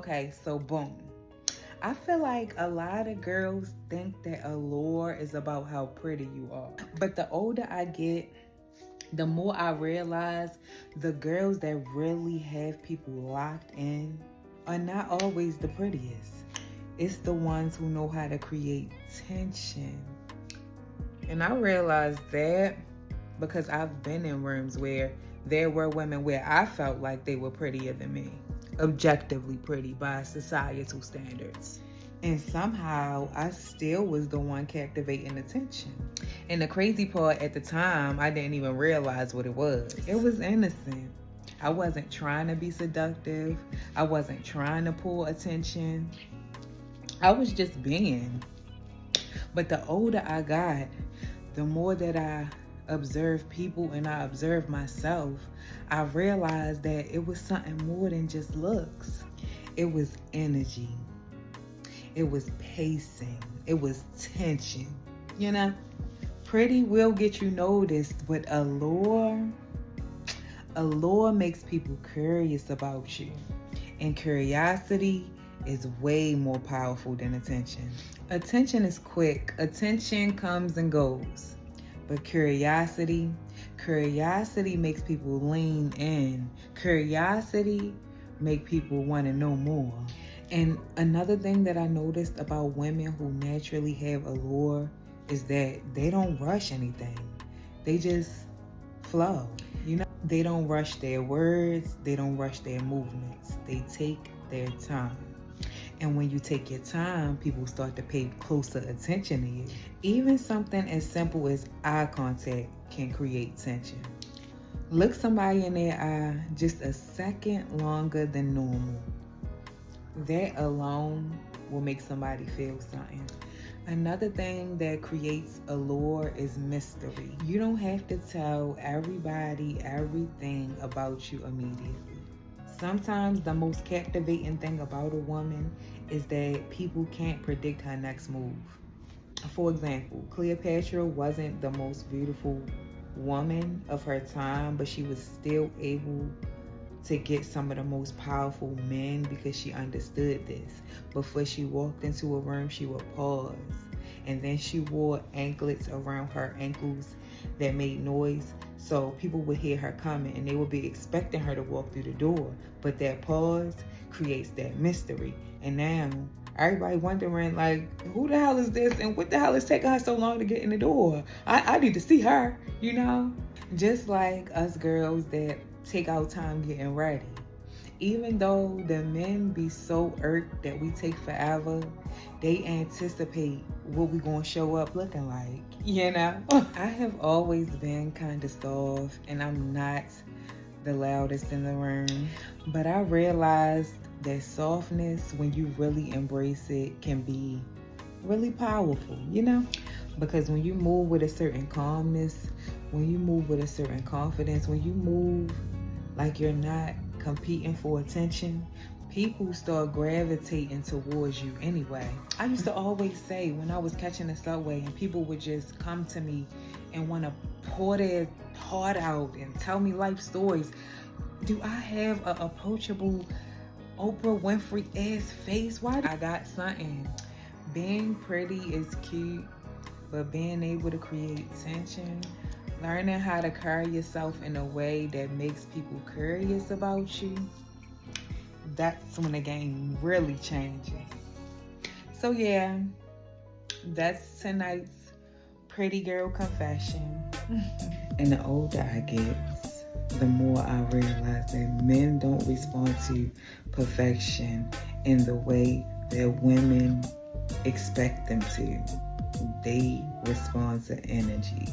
Okay, so boom. I feel like a lot of girls think that allure is about how pretty you are. But the older I get, the more I realize the girls that really have people locked in are not always the prettiest. It's the ones who know how to create tension. And I realized that because I've been in rooms where there were women where I felt like they were prettier than me, objectively pretty by societal standards. And somehow I still was the one captivating attention. And the crazy part, at the time, I didn't even realize what it was. It was innocent. I wasn't trying to be seductive. I wasn't trying to pull attention. I was just being. But the older I got, the more that I observed people and I observed myself, I realized that it was something more than just looks. It was energy. It was pacing. It was tension. You know, pretty will get you noticed, but allure makes people curious about you. And curiosity is way more powerful than attention. Attention is quick. Attention comes and goes. But curiosity makes people lean in. Curiosity makes people want to know more. And another thing that I noticed about women who naturally have allure is that they don't rush anything. They just flow. You know, they don't rush their words. They don't rush their movements. They take their time. And when you take your time, people start to pay closer attention to you. Even something as simple as eye contact can create tension. Look somebody in their eye just a second longer than normal. That alone will make somebody feel something. Another thing that creates allure is mystery. You don't have to tell everybody everything about you immediately. Sometimes the most captivating thing about a woman is that people can't predict her next move. For example, Cleopatra wasn't the most beautiful woman of her time, but she was still able to get some of the most powerful men because she understood this. Before she walked into a room, she would pause. And then she wore anklets around her ankles that made noise, so people would hear her coming and they would be expecting her to walk through the door. But that pause creates that mystery. And now everybody wondering, like, who the hell is this and what the hell is taking her so long to get in the door? I need to see her, you know? Just like us girls that take our time getting ready. Even though the men be so irked that we take forever, they anticipate what we gonna show up looking like, you know? I have always been kind of soft and I'm not the loudest in the room, but I realized that softness, when you really embrace it, can be really powerful, you know? Because when you move with a certain calmness, when you move with a certain confidence, when you move like you're not competing for attention, people start gravitating towards you anyway. I used to always say when I was catching the subway and people would just come to me and want to pour their heart out and tell me life stories, do I have an approachable Oprah Winfrey ass face? Why? I got something. Being pretty is cute, but being able to create tension, learning how to carry yourself in a way that makes people curious about you, that's when the game really changes. So yeah, that's tonight's pretty girl confession. And the older I get, the more I realize that men don't respond to perfection in the way that women expect them to. They respond to energy.